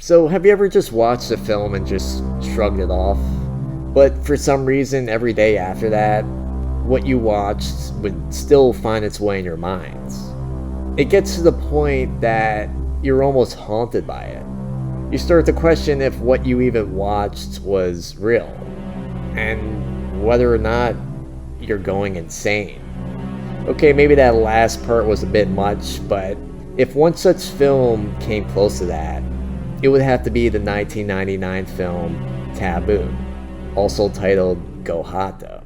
So have you ever just watched a film and just shrugged it off? But for some reason, every day after that, what you watched would still find its way in your minds. It gets to the point that you're almost haunted by it. You start to question if what you even watched was real, and whether or not you're going insane. Okay, maybe that last part was a bit much, but if one such film came close to that, it would have to be the 1999 film Taboo, also titled Gohatto.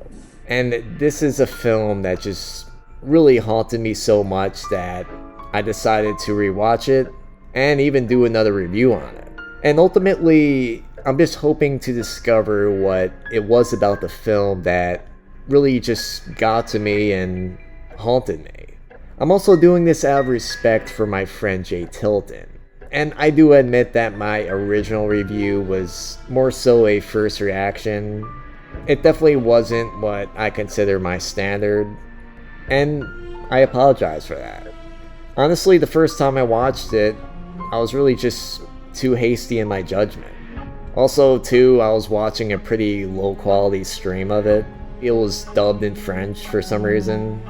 And this is a film that just really haunted me so much that I decided to rewatch it and even do another review on it. And ultimately, I'm just hoping to discover what it was about the film that really just got to me and haunted me. I'm also doing this out of respect for my friend Jtiilton. And I do admit that my original review was more so a first reaction. It definitely wasn't what I consider my standard, and I apologize for that. Honestly, the first time I watched it, I was really just too hasty in my judgment. Also, too, I was watching a pretty low quality stream of it. It was dubbed in French for some reason.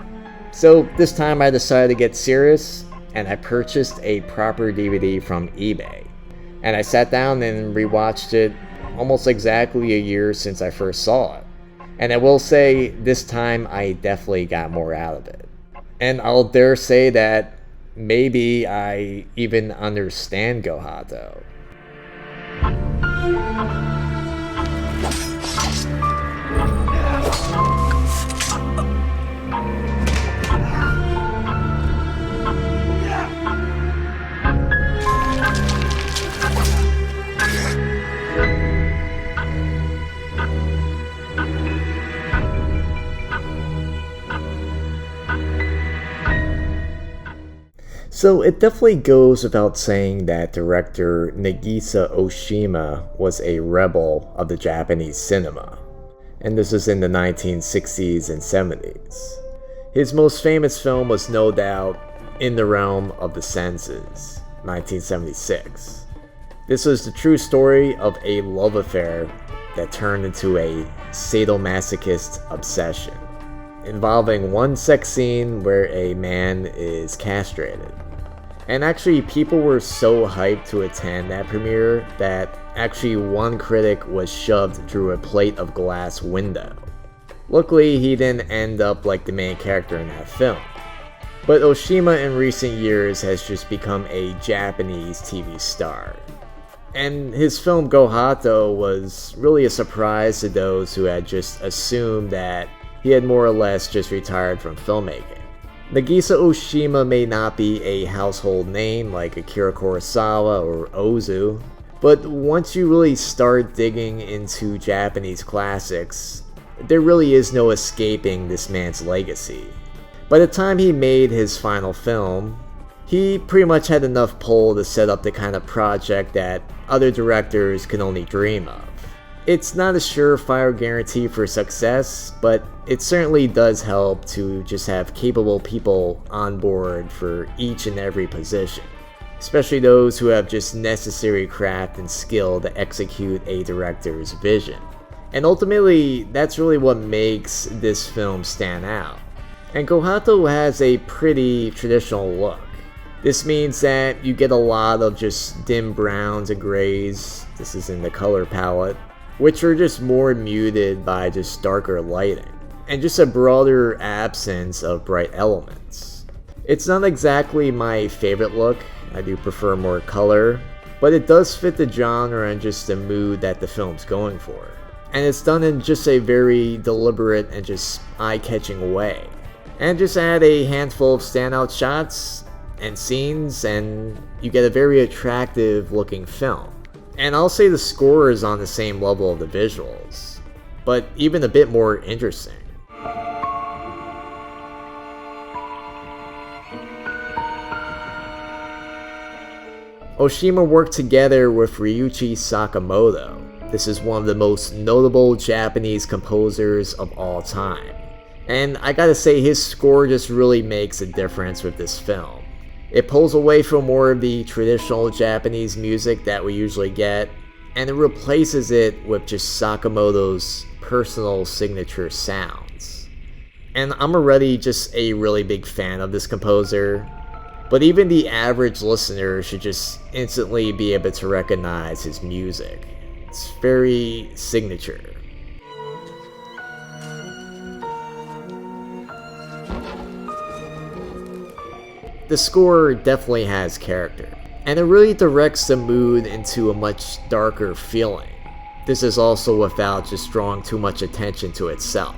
So this time I decided to get serious, and I purchased a proper DVD from eBay. And I sat down and rewatched it almost exactly a year since I first saw it. And I will say, this time I definitely got more out of it. And I'll dare say that maybe I even understand Gohatto. So it definitely goes without saying that director Nagisa Ōshima was a rebel of the Japanese cinema, and this was in the 1960s and 70s. His most famous film was no doubt In the Realm of the Senses, 1976. This was the true story of a love affair that turned into a sadomasochist obsession, involving one sex scene where a man is castrated. And actually, people were so hyped to attend that premiere that actually one critic was shoved through a plate of glass window. Luckily, he didn't end up like the main character in that film. But Ōshima in recent years has just become a Japanese TV star. And his film Gohatto was really a surprise to those who had just assumed that he had more or less just retired from filmmaking. Nagisa Ōshima may not be a household name like Akira Kurosawa or Ozu, but once you really start digging into Japanese classics, there really is no escaping this man's legacy. By the time he made his final film, he pretty much had enough pull to set up the kind of project that other directors can only dream of. It's not a surefire guarantee for success, but it certainly does help to just have capable people on board for each and every position, especially those who have just necessary craft and skill to execute a director's vision. And ultimately, that's really what makes this film stand out. And Gohatto has a pretty traditional look. This means that you get a lot of just dim browns and grays, this is in the color palette, which are just more muted by just darker lighting, and just a broader absence of bright elements. It's not exactly my favorite look, I do prefer more color, but it does fit the genre and just the mood that the film's going for. And it's done in just a very deliberate and just eye-catching way. And just add a handful of standout shots and scenes and you get a very attractive looking film. And I'll say the score is on the same level of the visuals, but even a bit more interesting. Ōshima worked together with Ryuichi Sakamoto. This is one of the most notable Japanese composers of all time. And I gotta say, his score just really makes a difference with this film. It pulls away from more of the traditional Japanese music that we usually get, and it replaces it with just Sakamoto's personal signature sounds. And I'm already just a really big fan of this composer, but even the average listener should just instantly be able to recognize his music. It's very signature. The score definitely has character, and it really directs the mood into a much darker feeling. This is also without just drawing too much attention to itself.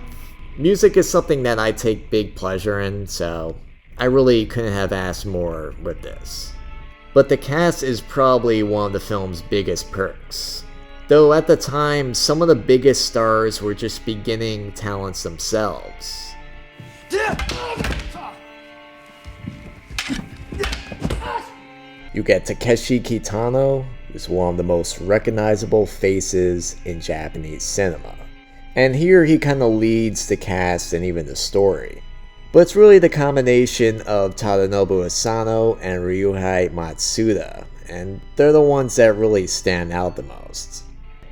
Music is something that I take big pleasure in, so I really couldn't have asked more with this. But the cast is probably one of the film's biggest perks. Though at the time, some of the biggest stars were just beginning talents themselves. You get Takeshi Kitano, who's one of the most recognizable faces in Japanese cinema. And here he kind of leads the cast and even the story. But it's really the combination of Tadanobu Asano and Ryuhei Matsuda, and they're the ones that really stand out the most.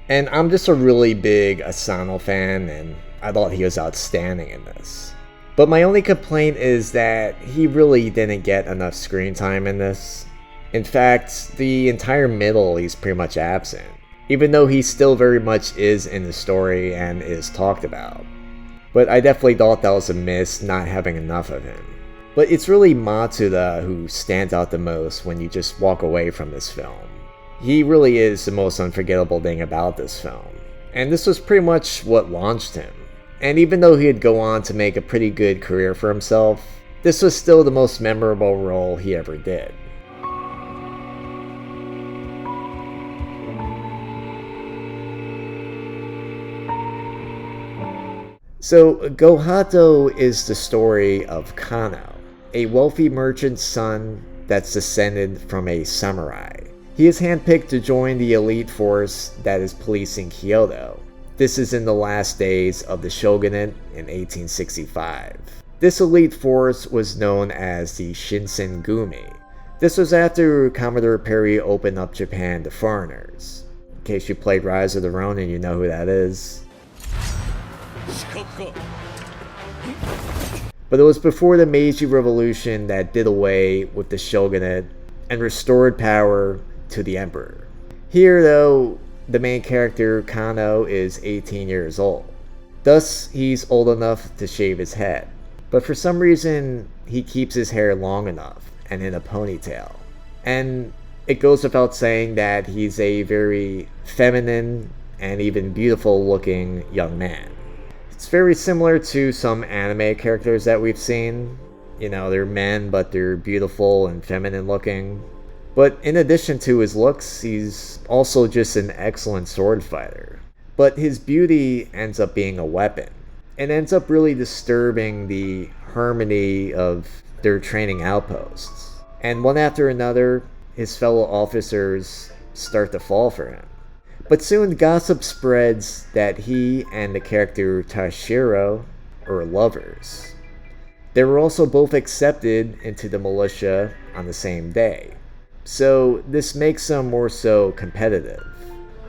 And I'm just a really big Asano fan, and I thought he was outstanding in this. But my only complaint is that he really didn't get enough screen time in this. In fact, the entire middle he's pretty much absent, even though he still very much is in the story and is talked about. But I definitely thought that was a miss not having enough of him. But it's really Matsuda who stands out the most when you just walk away from this film. He really is the most unforgettable thing about this film, and this was pretty much what launched him. And even though he'd go on to make a pretty good career for himself, this was still the most memorable role he ever did. So, Gohatto is the story of Kano, a wealthy merchant's son that's descended from a samurai. He is handpicked to join the elite force that is policing Kyoto. This is in the last days of the shogunate in 1865. This elite force was known as the Shinsengumi. This was after Commodore Perry opened up Japan to foreigners. In case you played Rise of the Ronin, you know who that is. But it was before the Meiji Revolution that did away with the shogunate and restored power to the emperor. Here, though, the main character, Kano, is 18 years old. Thus, he's old enough to shave his head. But for some reason, he keeps his hair long enough and in a ponytail. And it goes without saying that he's a very feminine and even beautiful looking young man. It's very similar to some anime characters that we've seen. You know, they're men, but they're beautiful and feminine looking. But in addition to his looks, he's also just an excellent sword fighter. But his beauty ends up being a weapon. It ends up really disturbing the harmony of their training outposts. And one after another, his fellow officers start to fall for him. But soon gossip spreads that he and the character Tashiro are lovers. They were also both accepted into the militia on the same day. So this makes them more so competitive.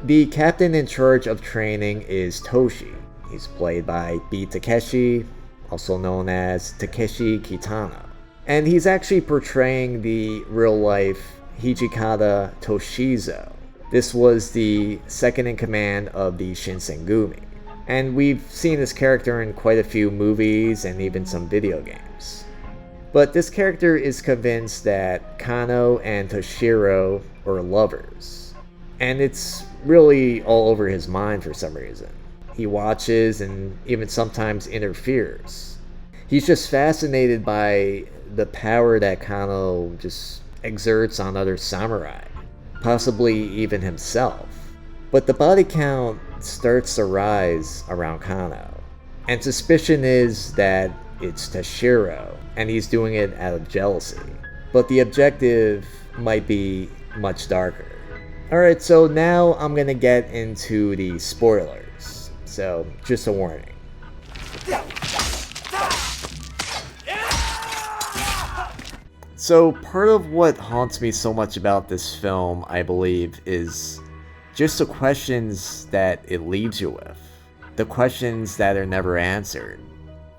The captain in charge of training is Toshi. He's played by B. Takeshi, also known as Takeshi Kitano. And he's actually portraying the real-life Hijikata Toshizo. This was the second in command of the Shinsengumi. And we've seen this character in quite a few movies and even some video games. But this character is convinced that Kano and Toshiro are lovers. And it's really all over his mind for some reason. He watches and even sometimes interferes. He's just fascinated by the power that Kano just exerts on other samurai, possibly even himself. But the body count starts to rise around Kano, and suspicion is that it's Toshiro, and he's doing it out of jealousy. But the objective might be much darker. Alright, so now I'm gonna get into the spoilers, so just a warning. So part of what haunts me so much about this film, I believe, is just the questions that it leaves you with. The questions that are never answered.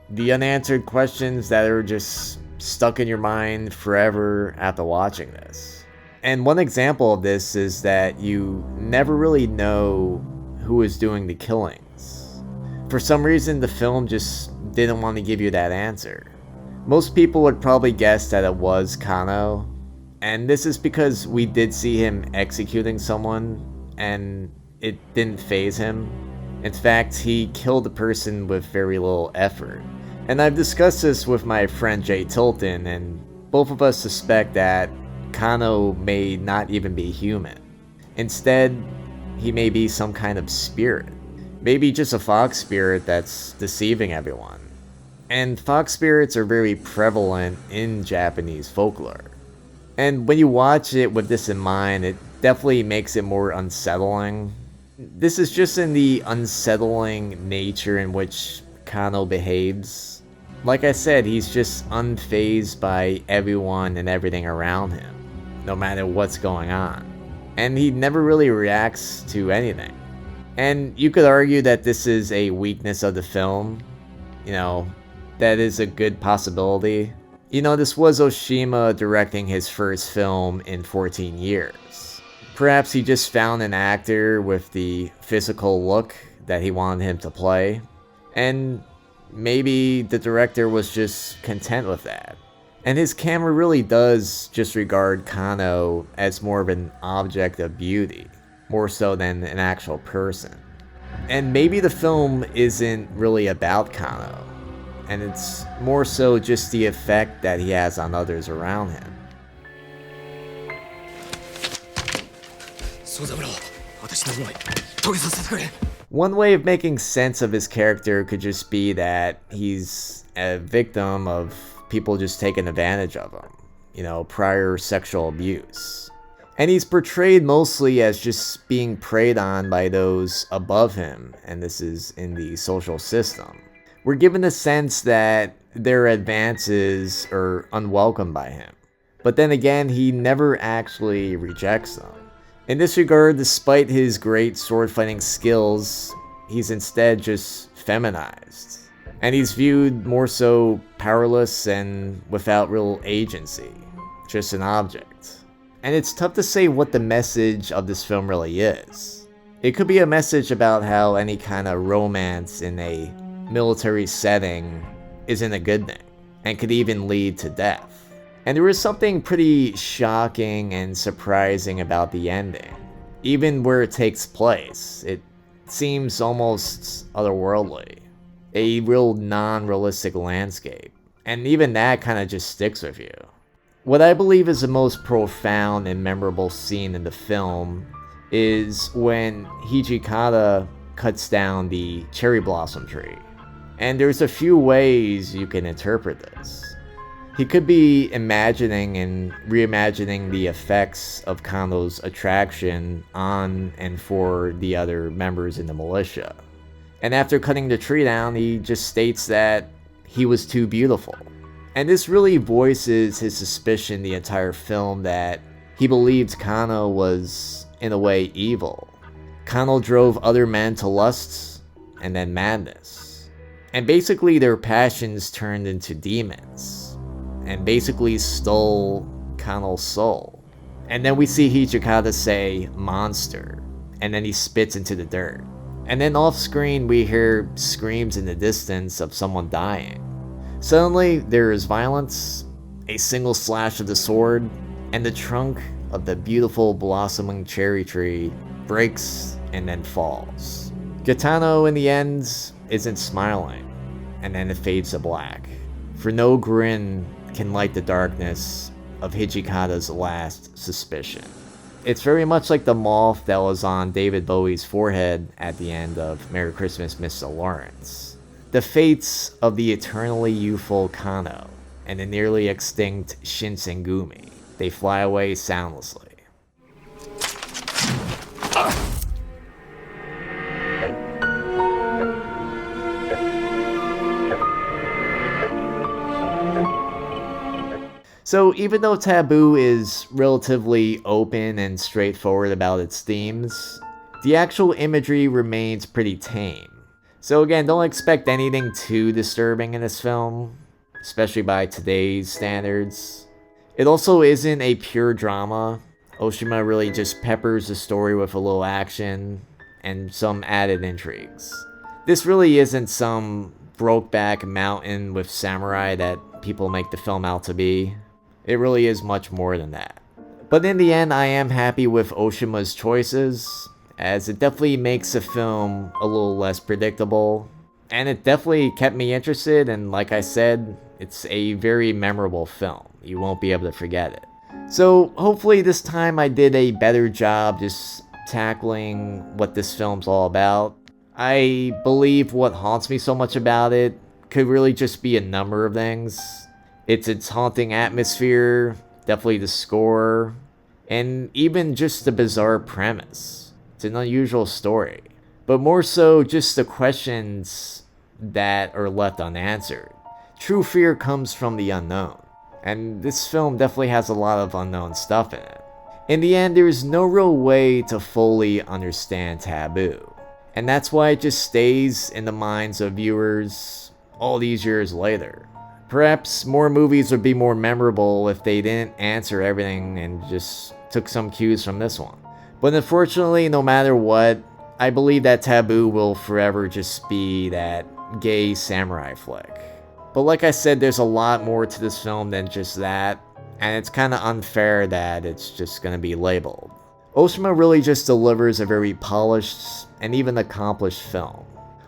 The unanswered questions that are just stuck in your mind forever after watching this. And one example of this is that you never really know who is doing the killings. For some reason, the film just didn't want to give you that answer. Most people would probably guess that it was Kano, and this is because we did see him executing someone, and it didn't faze him. In fact, he killed the person with very little effort. And I've discussed this with my friend Jtiilton, and both of us suspect that Kano may not even be human. Instead, he may be some kind of spirit. Maybe just a fox spirit that's deceiving everyone. And fox spirits are very prevalent in Japanese folklore. And when you watch it with this in mind, it definitely makes it more unsettling. This is just in the unsettling nature in which Kano behaves. Like I said, he's just unfazed by everyone and everything around him, no matter what's going on. And he never really reacts to anything. And you could argue that this is a weakness of the film. That is a good possibility. This was Ōshima directing his first film in 14 years. Perhaps he just found an actor with the physical look that he wanted him to play. And maybe the director was just content with that. And his camera really does just regard Kano as more of an object of beauty, more so than an actual person. And maybe the film isn't really about Kano, and it's more so just the effect that he has on others around him. One way of making sense of his character could just be that he's a victim of people just taking advantage of him, prior sexual abuse. And he's portrayed mostly as just being preyed on by those above him, and this is in the social system. We're given the sense that their advances are unwelcome by him. But then again, he never actually rejects them. In this regard, despite his great sword fighting skills, he's instead just feminized. And he's viewed more so powerless and without real agency, just an object. And it's tough to say what the message of this film really is. It could be a message about how any kind of romance in a military setting isn't a good thing, and could even lead to death. And there is something pretty shocking and surprising about the ending. Even where it takes place, it seems almost otherworldly. A real non-realistic landscape. And even that kind of just sticks with you. What I believe is the most profound and memorable scene in the film is when Hijikata cuts down the cherry blossom tree. And there's a few ways you can interpret this. He could be imagining and reimagining the effects of Kano's attraction on and for the other members in the militia. And after cutting the tree down, he just states that he was too beautiful. And this really voices his suspicion the entire film that he believed Kano was, in a way, evil. Kano drove other men to lust and then madness. And basically their passions turned into demons. And basically stole Kano's soul. And then we see Hijikata say, monster. And then he spits into the dirt. And then off screen we hear screams in the distance of someone dying. Suddenly there is violence, a single slash of the sword, and the trunk of the beautiful blossoming cherry tree breaks and then falls. Gitano in the end isn't smiling, and then it fades to black. For no grin can light the darkness of Hijikata's last suspicion. It's very much like the moth that was on David Bowie's forehead at the end of Merry Christmas, Mr. Lawrence. The fates of the eternally youthful Kano and the nearly extinct Shinsengumi. They fly away soundlessly. So even though Taboo is relatively open and straightforward about its themes, the actual imagery remains pretty tame. So again, don't expect anything too disturbing in this film, especially by today's standards. It also isn't a pure drama. Õshima really just peppers the story with a little action and some added intrigues. This really isn't some Brokeback Mountain with samurai that people make the film out to be. It really is much more than that. But in the end, I am happy with Oshima's choices, as it definitely makes the film a little less predictable. And it definitely kept me interested, and like I said, it's a very memorable film. You won't be able to forget it. So hopefully this time I did a better job just tackling what this film's all about. I believe what haunts me so much about it could really just be a number of things. It's its haunting atmosphere, definitely the score, and even just the bizarre premise. It's an unusual story, but more so just the questions that are left unanswered. True fear comes from the unknown, and this film definitely has a lot of unknown stuff in it. In the end, there is no real way to fully understand Taboo, and that's why it just stays in the minds of viewers all these years later. Perhaps more movies would be more memorable if they didn't answer everything and just took some cues from this one. But unfortunately, no matter what, I believe that Taboo will forever just be that gay samurai flick. But like I said, there's a lot more to this film than just that, and it's kind of unfair that it's just gonna be labeled. Õshima really just delivers a very polished and even accomplished film,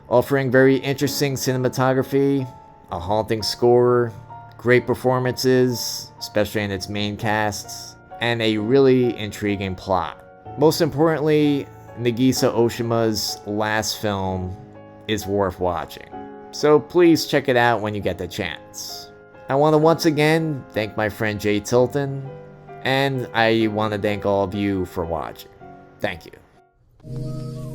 offering very interesting cinematography, a haunting score, great performances, especially in its main casts, and a really intriguing plot. Most importantly, Nagisa Ōshima's last film is worth watching. So please check it out when you get the chance. I want to once again thank my friend Jtiilton, and I want to thank all of you for watching. Thank you.